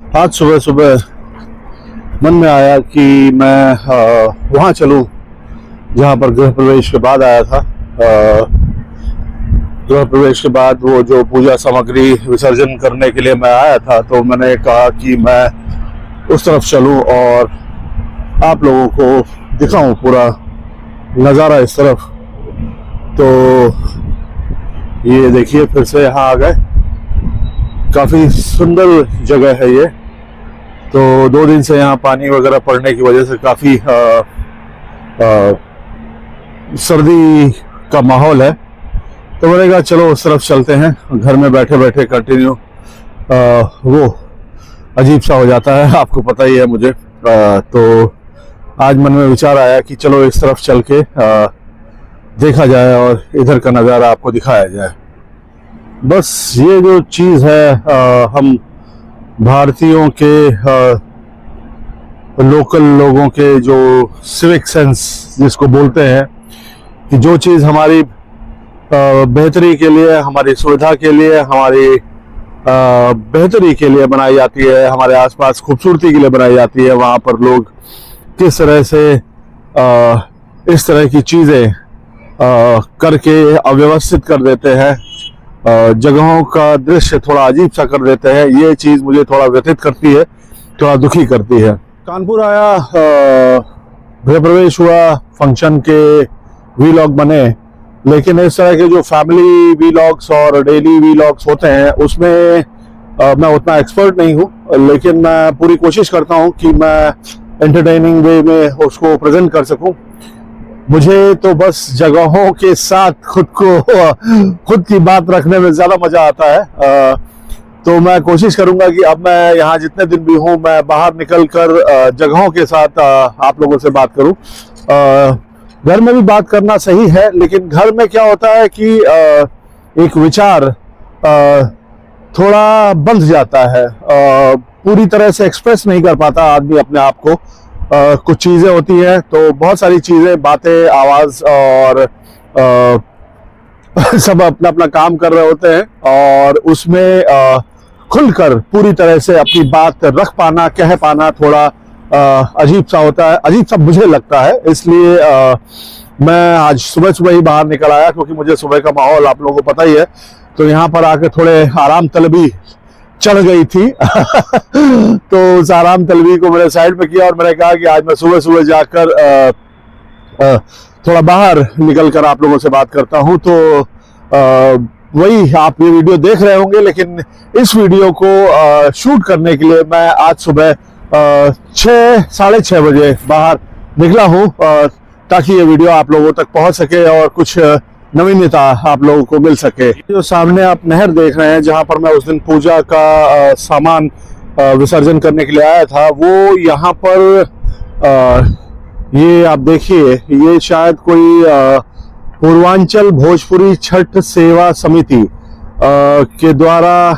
आज सुबह सुबह मन में आया कि मैं वहाँ चलूँ जहाँ पर गृह प्रवेश के बाद आया था। गृह प्रवेश के बाद वो जो पूजा सामग्री विसर्जन करने के लिए मैं आया था, तो मैंने कहा कि मैं उस तरफ चलूँ और आप लोगों को दिखाऊं पूरा नज़ारा इस तरफ। तो ये देखिए, फिर से यहाँ आ गए। काफ़ी सुंदर जगह है ये। तो 2 दिन से यहाँ पानी वगैरह पड़ने की वजह से काफ़ी सर्दी का माहौल है। तो मैंने कहा चलो उस तरफ चलते हैं। घर में बैठे बैठे कंटिन्यू वो अजीब सा हो जाता है, आपको पता ही है मुझे। तो आज मन में विचार आया कि चलो इस तरफ चल के देखा जाए और इधर का नज़ारा आपको दिखाया जाए। बस ये जो चीज़ है, हम भारतीयों के लोकल लोगों के जो सिविक सेंस जिसको बोलते हैं, कि जो चीज़ हमारी बेहतरी के लिए, हमारी सुविधा के लिए, हमारी बेहतरी के लिए बनाई जाती है, हमारे आसपास खूबसूरती के लिए बनाई जाती है, वहाँ पर लोग किस तरह से इस तरह की चीज़ें करके अव्यवस्थित कर देते हैं, जगहों का दृश्य थोड़ा अजीब सा कर देते हैं। ये चीज़ मुझे थोड़ा व्यथित करती है, थोड़ा दुखी करती है। कानपुर आया, गृह प्रवेश हुआ, फंक्शन के वीलॉग बने, लेकिन इस तरह के जो फैमिली वीलॉग्स और डेली वीलॉग्स होते हैं उसमें मैं उतना एक्सपर्ट नहीं हूँ, लेकिन मैं पूरी कोशिश करता हूँ कि मैं एंटरटेनिंग वे में उसको प्रेजेंट कर सकूं। मुझे तो बस जगहों के साथ खुद की बात रखने में ज़्यादा मज़ा आता है। तो मैं कोशिश करूंगा कि अब मैं यहाँ जितने दिन भी हूँ, मैं बाहर निकल कर जगहों के साथ आप लोगों से बात करूं। घर में भी बात करना सही है, लेकिन घर में क्या होता है कि एक विचार थोड़ा बंध जाता है, पूरी तरह से एक्सप्रेस नहीं कर पाता आदमी अपने आप को। कुछ चीज़ें होती हैं, तो बहुत सारी चीज़ें, बातें, आवाज़ और सब अपना अपना काम कर रहे होते हैं, और उसमें खुलकर पूरी तरह से अपनी बात रख पाना, कह पाना थोड़ा अजीब सा होता है, अजीब सा मुझे लगता है। इसलिए मैं आज सुबह सुबह ही बाहर निकल आया, क्योंकि मुझे सुबह का माहौल आप लोगों को पता ही है। तो यहाँ पर आके थोड़े आराम तलबी चढ़ गई थी तो उस आराम तलबी को मैंने साइड पे किया और मैंने कहा कि आज मैं सुबह सुबह जाकर थोड़ा बाहर निकल कर आप लोगों से बात करता हूँ। तो वही आप ये वीडियो देख रहे होंगे, लेकिन इस वीडियो को शूट करने के लिए मैं आज सुबह 6, साढ़े 6 बजे बाहर निकला हूँ, ताकि ये वीडियो आप लोगों तक पहुँच सके और कुछ नवीनता आप लोगों को मिल सके। जो सामने आप नहर देख रहे हैं, जहाँ पर मैं उस दिन पूजा का सामान विसर्जन करने के लिए आया था, वो यहाँ पर ये आप देखिए, ये शायद कोई पूर्वांचल भोजपुरी छठ सेवा समिति के द्वारा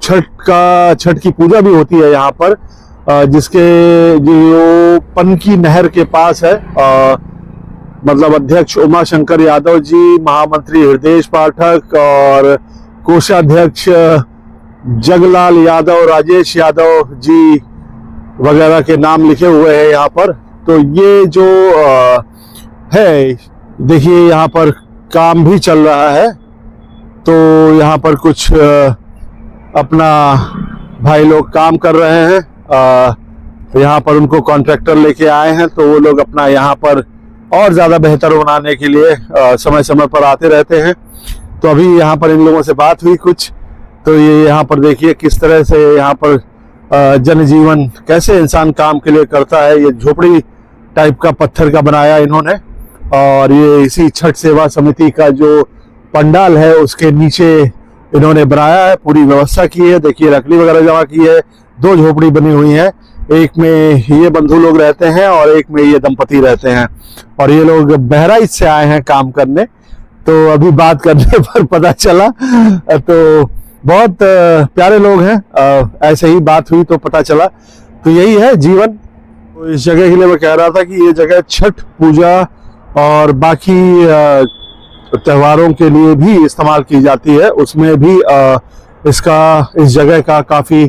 छठ की पूजा भी होती है यहाँ पर, जिसके जो पनकी नहर के पास है। मतलब अध्यक्ष उमा शंकर यादव जी, महामंत्री हृदय पाठक और कोषाध्यक्ष जगलाल यादव, राजेश यादव जी वगैरह के नाम लिखे हुए हैं यहाँ पर। तो ये जो है, देखिए यहाँ पर काम भी चल रहा है। तो यहाँ पर कुछ अपना भाई लोग काम कर रहे हैं, यहाँ पर उनको कॉन्ट्रैक्टर लेके आए हैं, तो वो लोग अपना यहाँ पर और ज़्यादा बेहतर बनाने के लिए समय समय पर आते रहते हैं। तो अभी यहाँ पर इन लोगों से बात हुई कुछ, तो ये यहाँ पर देखिए किस तरह से यहाँ पर जनजीवन, कैसे इंसान काम के लिए करता है। ये झोपड़ी टाइप का पत्थर का बनाया इन्होंने, और ये इसी छठ सेवा समिति का जो पंडाल है उसके नीचे इन्होंने बनाया है, पूरी व्यवस्था की है। देखिए लकड़ी वगैरह जमा की है, 2 झोपड़ी बनी हुई है, एक में ये बंधु लोग रहते हैं और एक में ये दंपति रहते हैं, और ये लोग बहराइच से आए हैं काम करने। तो अभी बात करने पर पता चला, तो बहुत प्यारे लोग हैं, ऐसे ही बात हुई तो पता चला। तो यही है जीवन। तो इस जगह के लिए मैं कह रहा था कि ये जगह छठ पूजा और बाकी त्योहारों के लिए भी इस्तेमाल की जाती है, उसमें भी इस जगह का काफ़ी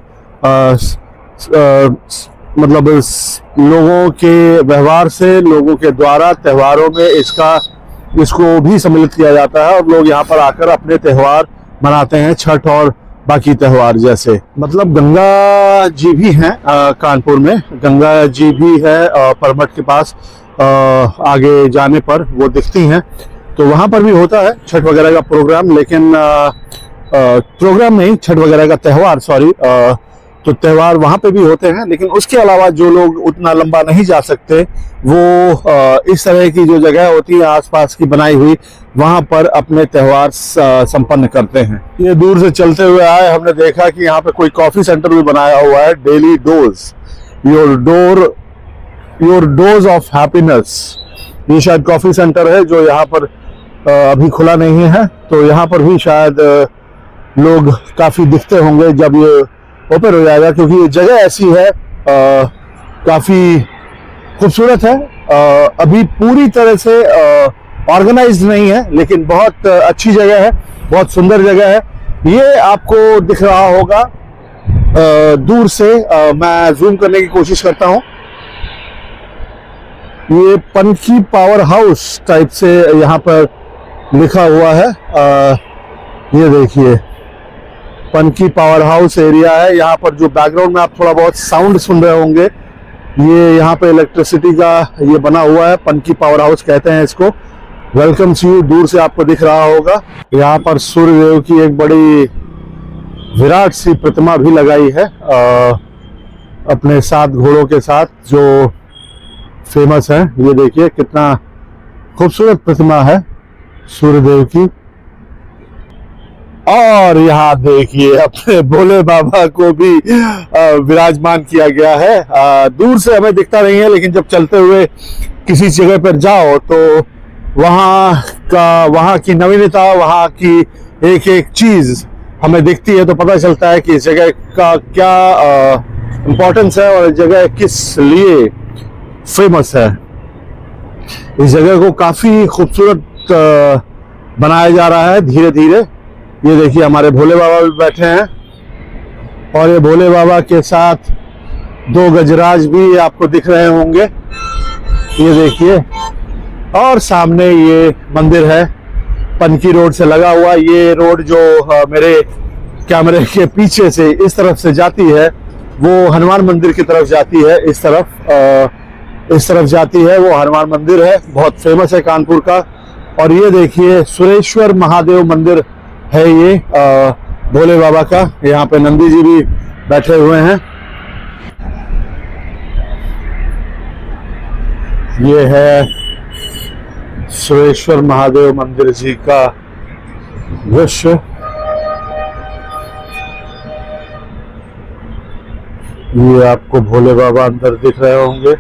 मतलब लोगों के व्यवहार से, लोगों के द्वारा त्योहारों में इसको भी सम्मिलित किया जाता है और लोग यहाँ पर आकर अपने त्योहार मनाते हैं, छठ और बाकी त्योहार जैसे। मतलब गंगा जी भी हैं कानपुर में, गंगा जी भी है परमठ के पास, आगे जाने पर वो दिखती हैं। तो वहाँ पर भी होता है छठ वगैरह का प्रोग्राम, लेकिन प्रोग्राम नहीं, छठ वगैरह का त्यौहार, सॉरी, तो त्यौहार वहाँ पे भी होते हैं। लेकिन उसके अलावा जो लोग उतना लंबा नहीं जा सकते, वो इस तरह की जो जगह होती है आसपास की बनाई हुई, वहाँ पर अपने त्यौहार संपन्न करते हैं। ये दूर से चलते हुए आए, हमने देखा कि यहाँ पे कोई कॉफी सेंटर भी बनाया हुआ है, daily dose, your dose of happiness. ये शायद कॉफी सेंटर है जो यहाँ पर अभी खुला नहीं है, तो यहाँ पर भी शायद लोग काफी दिखते होंगे जब ये ओपन हो जाएगा, क्योंकि ये जगह ऐसी है, काफी खूबसूरत है। अभी पूरी तरह से ऑर्गेनाइज्ड नहीं है, लेकिन बहुत अच्छी जगह है, बहुत सुंदर जगह है। ये आपको दिख रहा होगा दूर से, मैं जूम करने की कोशिश करता हूँ। ये पनकी पावर हाउस टाइप से यहाँ पर लिखा हुआ है, ये देखिए पनकी पावर हाउस एरिया है। यहाँ पर जो बैकग्राउंड में आप थोड़ा बहुत साउंड सुन रहे होंगे, ये यहाँ पे इलेक्ट्रिसिटी का ये बना हुआ है, पनकी पावर हाउस कहते हैं इसको। वेलकम टू यू, दूर से आपको दिख रहा होगा। यहाँ पर सूर्यदेव की एक बड़ी विराट सी प्रतिमा भी लगाई है, अपने 7 घोड़ों के साथ, जो फेमस है। ये देखिए कितना खूबसूरत प्रतिमा है सूर्यदेव की। और यहाँ देखिए अपने भोले बाबा को भी विराजमान किया गया है। दूर से हमें दिखता नहीं है, लेकिन जब चलते हुए किसी जगह पर जाओ तो वहाँ की नवीनता, वहाँ की एक एक चीज हमें दिखती है, तो पता चलता है कि इस जगह का क्या इम्पोर्टेंस है और इस जगह किस लिए फेमस है। इस जगह को काफी खूबसूरत बनाया जा रहा है धीरे धीरे। ये देखिए हमारे भोले बाबा भी बैठे हैं, और ये भोले बाबा के साथ 2 गजराज भी आपको दिख रहे होंगे, ये देखिए। और सामने ये मंदिर है, पनकी रोड से लगा हुआ। ये रोड जो मेरे कैमरे के पीछे से इस तरफ से जाती है, वो हनुमान मंदिर की तरफ जाती है। इस तरफ जाती है, वो हनुमान मंदिर है, बहुत फेमस है कानपुर का। और ये देखिए सुरेश्वर महादेव मंदिर है ये भोले बाबा का। यहाँ पे नंदी जी भी बैठे हुए हैं। ये है सुरेश्वर महादेव मंदिर जी का दृश्य। ये आपको भोले बाबा अंदर दिख रहे होंगे।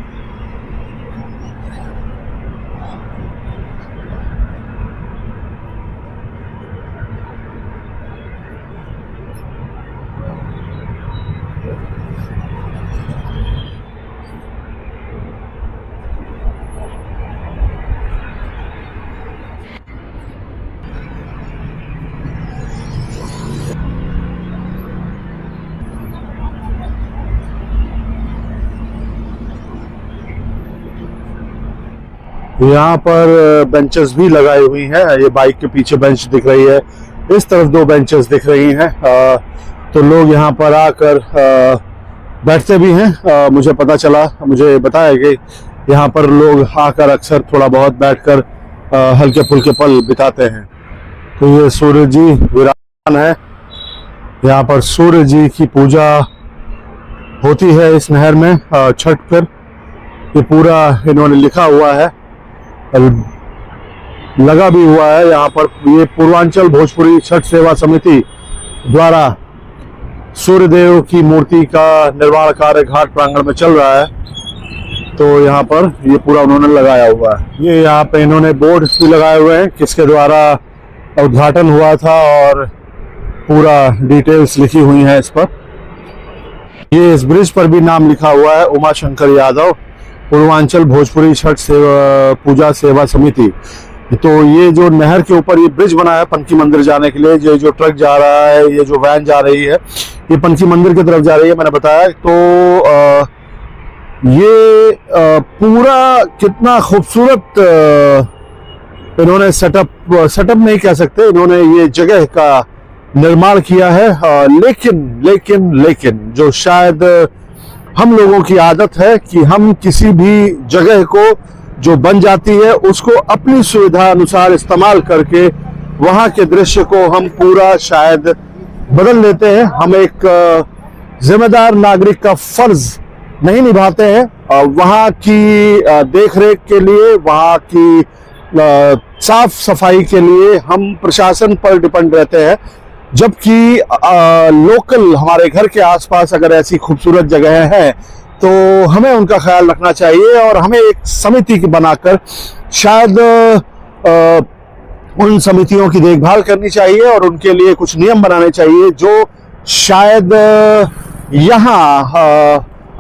यहाँ पर बेंचेस भी लगाई हुई हैं। ये बाइक के पीछे बेंच दिख रही है, इस तरफ 2 बेंचेस दिख रही हैं। तो लोग यहाँ पर आकर बैठते भी हैं। मुझे बताया कि यहाँ पर लोग आकर अक्सर थोड़ा बहुत बैठकर हल्के फुल्के पल बिताते हैं। तो ये सूर्य जी विराजमान है, यहाँ पर सूर्य जी की पूजा होती है इस नहर में छठ पर। ये पूरा इन्होंने लिखा हुआ है, लगा भी हुआ है यहाँ पर। ये पूर्वांचल भोजपुरी छठ सेवा समिति द्वारा सूर्यदेव की मूर्ति का निर्माण कार्य घाट प्रांगण में चल रहा है, तो यहाँ पर ये पूरा उन्होंने लगाया हुआ है। ये यहाँ पे इन्होंने बोर्ड भी लगाए हुए हैं किसके द्वारा उद्घाटन हुआ था, और पूरा डिटेल्स लिखी हुई हैं इस पर। ये इस ब्रिज पर भी नाम लिखा हुआ है, उमा शंकर यादव, पूर्वांचल भोजपुरी छठ सेवा पूजा सेवा समिति। तो ये जो नहर के ऊपर ये ब्रिज बना है पनकी मंदिर जाने के लिए, ये जो ट्रक जा रहा है, ये जो वैन जा रही है, ये पनकी मंदिर की तरफ जा रही है, मैंने बताया। तो ये पूरा कितना खूबसूरत इन्होंने सेटअप नहीं कह सकते, इन्होंने ये जगह का निर्माण किया है। लेकिन जो शायद हम लोगों की आदत है कि हम किसी भी जगह को जो बन जाती है उसको अपनी सुविधा अनुसार इस्तेमाल करके वहां के दृश्य को हम पूरा शायद बदल लेते हैं। हम एक जिम्मेदार नागरिक का फर्ज नहीं निभाते हैं। वहां की देखरेख के लिए, वहां की साफ सफाई के लिए हम प्रशासन पर डिपेंड रहते हैं, जबकि लोकल हमारे घर के आसपास अगर ऐसी खूबसूरत जगह है तो हमें उनका ख्याल रखना चाहिए और हमें एक समिति बनाकर शायद उन समितियों की देखभाल करनी चाहिए और उनके लिए कुछ नियम बनाने चाहिए जो शायद यहाँ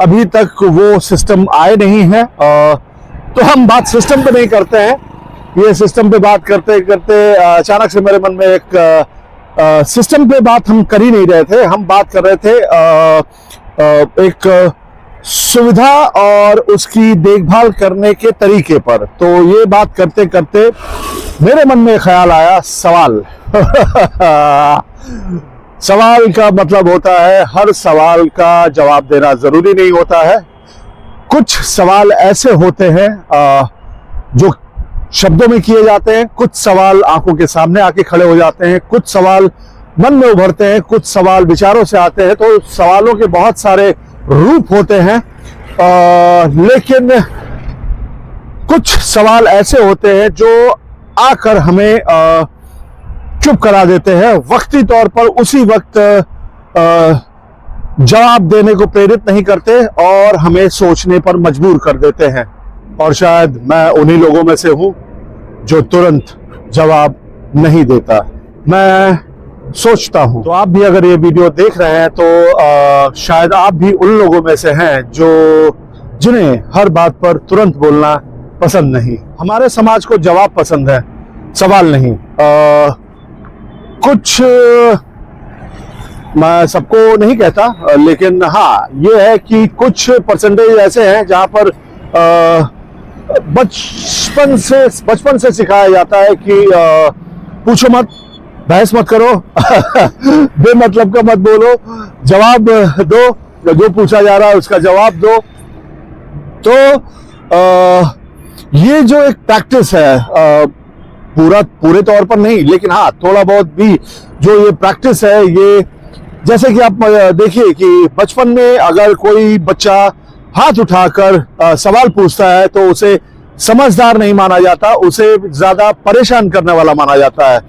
अभी तक वो सिस्टम आए नहीं है। तो हम बात सिस्टम पे नहीं करते हैं, ये सिस्टम पे बात करते करते अचानक से मेरे मन में एक सिस्टम पे बात हम कर ही नहीं रहे थे, हम बात कर रहे थे एक सुविधा और उसकी देखभाल करने के तरीके पर। तो ये बात करते करते मेरे मन में ख्याल आया सवाल सवाल का मतलब होता है हर सवाल का जवाब देना जरूरी नहीं होता है। कुछ सवाल ऐसे होते हैं जो शब्दों में किए जाते हैं, कुछ सवाल आंखों के सामने आके खड़े हो जाते हैं, कुछ सवाल मन में उभरते हैं, कुछ सवाल विचारों से आते हैं। तो सवालों के बहुत सारे रूप होते हैं, लेकिन कुछ सवाल ऐसे होते हैं जो आकर हमें चुप करा देते हैं, वक्ती तौर पर उसी वक्त जवाब देने को प्रेरित नहीं करते और हमें सोचने पर मजबूर कर देते हैं। और शायद मैं उन्हीं लोगों में से हूं जो तुरंत जवाब नहीं देता, मैं सोचता हूं। तो आप भी अगर ये वीडियो देख रहे हैं तो शायद आप भी उन लोगों में से हैं जो जिन्हें हर बात पर तुरंत बोलना पसंद नहीं। हमारे समाज को जवाब पसंद है, सवाल नहीं। कुछ मैं सबको नहीं कहता, लेकिन हाँ ये है कि कुछ परसेंटेज ऐसे हैं जहां पर बचपन से सिखाया जाता है कि पूछो मत, बहस मत करो बेमतलब का मत बोलो, जवाब दो, जो पूछा जा रहा है उसका जवाब दो। तो ये जो एक प्रैक्टिस है, पूरे तौर पर नहीं लेकिन हाँ थोड़ा बहुत भी जो ये प्रैक्टिस है, ये जैसे कि आप देखिए कि बचपन में अगर कोई बच्चा हाथ उठाकर सवाल पूछता है तो उसे समझदार नहीं माना जाता, उसे ज्यादा परेशान करने वाला माना जाता है।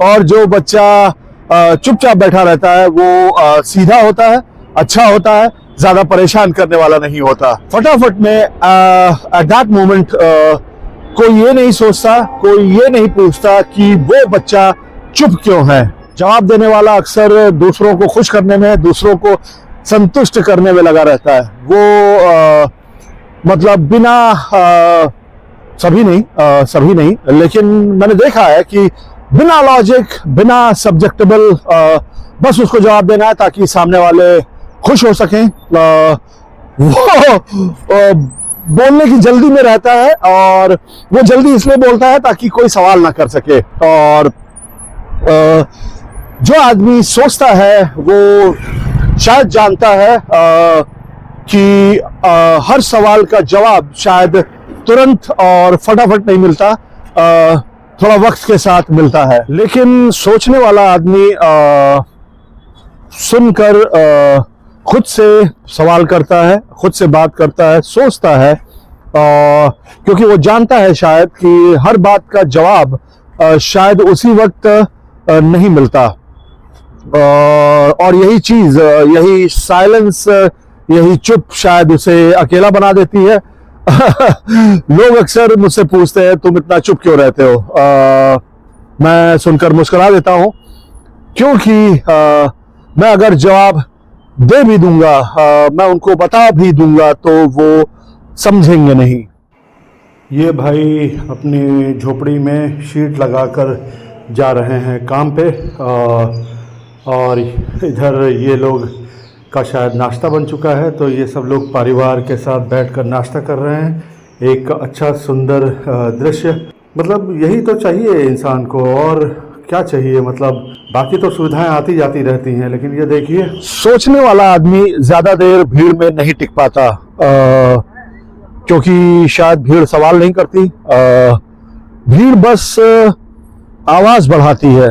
और जो बच्चा चुपचाप बैठा रहता है वो सीधा होता है, अच्छा होता है, ज्यादा परेशान करने वाला नहीं होता। फटाफट में एट दैट मोमेंट कोई ये नहीं सोचता, कोई ये नहीं पूछता कि वो बच्चा चुप क्यों है। जवाब देने वाला अक्सर दूसरों को खुश करने में, दूसरों को संतुष्ट करने में लगा रहता है। वो मतलब बिना सभी नहीं, लेकिन मैंने देखा है कि बिना लॉजिक, बिना सब्जेक्टेबल बस उसको जवाब देना है ताकि सामने वाले खुश हो सकें। वो बोलने की जल्दी में रहता है और वो जल्दी इसलिए बोलता है ताकि कोई सवाल ना कर सके। और जो आदमी सोचता है वो शायद जानता है कि हर सवाल का जवाब शायद तुरंत और फटाफट नहीं मिलता, थोड़ा वक्त के साथ मिलता है। लेकिन सोचने वाला आदमी सुनकर खुद से सवाल करता है, खुद से बात करता है, सोचता है, क्योंकि वो जानता है शायद कि हर बात का जवाब शायद उसी वक्त नहीं मिलता। और यही चीज, यही साइलेंस, यही चुप शायद उसे अकेला बना देती है। लोग अक्सर मुझसे पूछते हैं तुम इतना चुप क्यों रहते हो। मैं सुनकर मुस्कुरा देता हूं, क्योंकि मैं अगर जवाब दे भी दूंगा, मैं उनको बता भी दूंगा तो वो समझेंगे नहीं। ये भाई अपनी झोपड़ी में शीट लगाकर जा रहे हैं काम पे, और इधर ये लोग का शायद नाश्ता बन चुका है, तो ये सब लोग परिवार के साथ बैठकर नाश्ता कर रहे हैं। एक अच्छा सुंदर दृश्य, मतलब यही तो चाहिए इंसान को, और क्या चाहिए, मतलब बाकी तो सुविधाएं आती जाती रहती हैं, लेकिन ये देखिए। सोचने वाला आदमी ज्यादा देर भीड़ में नहीं टिक पाता, क्योंकि शायद भीड़ सवाल नहीं करती, भीड़ बस आवाज बढ़ाती है,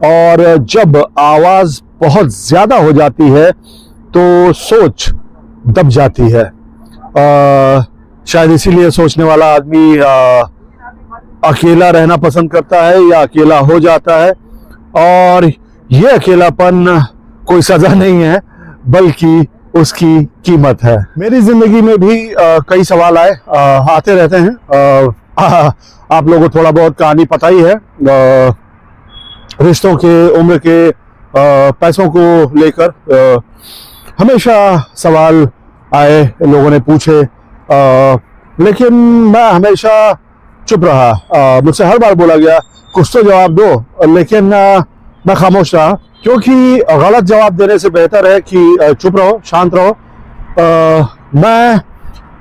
और जब आवाज बहुत ज्यादा हो जाती है तो सोच दब जाती है। शायद इसीलिए सोचने वाला आदमी अकेला रहना पसंद करता है या अकेला हो जाता है, और ये अकेलापन कोई सजा नहीं है बल्कि उसकी कीमत है। मेरी जिंदगी में भी कई सवाल आते रहते हैं। आप लोगों को थोड़ा बहुत कहानी पता ही है, रिश्तों के, उम्र के, पैसों को लेकर हमेशा सवाल आए, लोगों ने पूछे, लेकिन मैं हमेशा चुप रहा। मुझसे हर बार बोला गया कुछ तो जवाब दो, लेकिन मैं खामोश रहा, क्योंकि गलत जवाब देने से बेहतर है कि चुप रहो, शांत रहो। मैं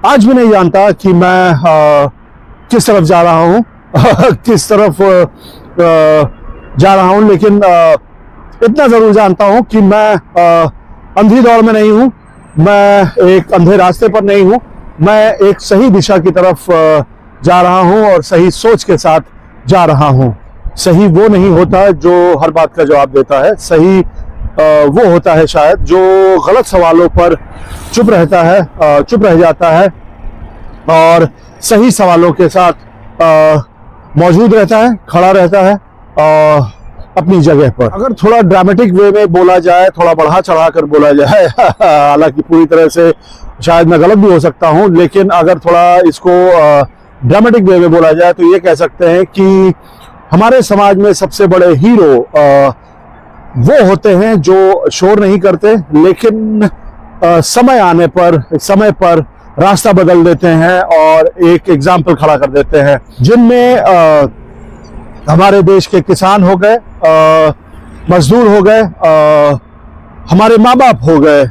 आज भी नहीं जानता कि मैं किस तरफ जा रहा हूँ किस तरफ जा रहा हूँ, लेकिन इतना जरूर जानता हूँ कि मैं अंधी दौड़ में नहीं हूँ, मैं एक अंधे रास्ते पर नहीं हूँ, मैं एक सही दिशा की तरफ जा रहा हूँ और सही सोच के साथ जा रहा हूँ। सही वो नहीं होता जो हर बात का जवाब देता है, सही वो होता है शायद जो गलत सवालों पर चुप रहता है, चुप रह जाता है, और सही सवालों के साथ मौजूद रहता है, खड़ा रहता है अपनी जगह पर। अगर थोड़ा ड्रामेटिक वे में बोला जाए, थोड़ा बढ़ा चढ़ा कर बोला जाए हालांकि पूरी तरह से शायद मैं गलत भी हो सकता हूं, लेकिन अगर थोड़ा इसको ड्रामेटिक वे में बोला जाए तो ये कह सकते हैं कि हमारे समाज में सबसे बड़े हीरो वो होते हैं जो शोर नहीं करते, लेकिन समय आने पर, समय पर रास्ता बदल देते हैं और एक एग्जाम्पल खड़ा कर देते हैं, जिनमें हमारे देश के किसान हो गए, मजदूर हो गए, हमारे माँ बाप हो गए,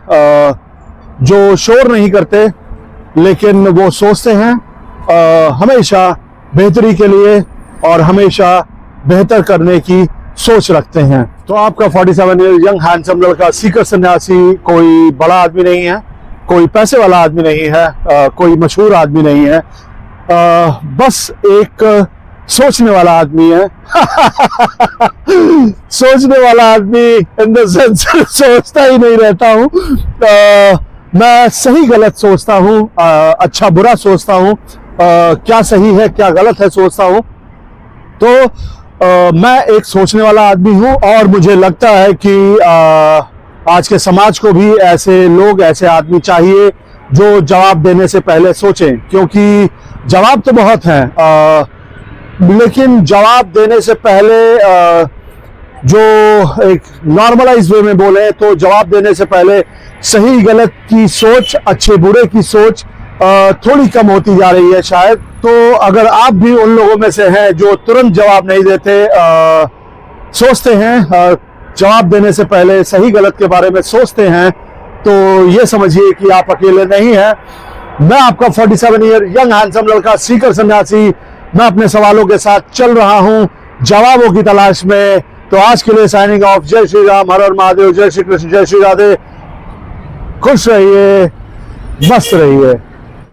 जो शोर नहीं करते लेकिन वो सोचते हैं हमेशा बेहतरी के लिए और हमेशा बेहतर करने की सोच रखते हैं। तो आपका 47 ईयर यंग हैंडसम लड़का सीकर सन्यासी कोई बड़ा आदमी नहीं है, कोई पैसे वाला आदमी नहीं है, कोई मशहूर आदमी नहीं है, बस एक सोचने वाला आदमी है सोचने वाला आदमी इन द सेंस सोचता ही नहीं रहता हूँ, मैं सही गलत सोचता हूँ, अच्छा बुरा सोचता हूँ, क्या सही है क्या गलत है सोचता हूँ। तो मैं एक सोचने वाला आदमी हूँ, और मुझे लगता है कि आज के समाज को भी ऐसे लोग, ऐसे आदमी चाहिए जो जवाब देने से पहले सोचें, क्योंकि जवाब तो बहुत हैं, लेकिन जवाब देने से पहले जो एक नॉर्मलाइज वे में बोले तो जवाब देने से पहले सही गलत की सोच, अच्छे बुरे की सोच थोड़ी कम होती जा रही है शायद। तो अगर आप भी उन लोगों में से हैं जो तुरंत जवाब नहीं देते, सोचते हैं, जवाब देने से पहले सही गलत के बारे में सोचते हैं, तो ये समझिए कि आप अकेले नहीं हैं। मैं आपका 47 ईयर यंग हैंडसम लड़का सीकर सन्यासी, मैं अपने सवालों के साथ चल रहा हूं जवाबों की तलाश में। तो आज के लिए साइनिंग ऑफ। जय श्री राम, हर हर महादेव, जय श्री कृष्ण, जय श्री राधे। खुश रहिए, मस्त रहिए।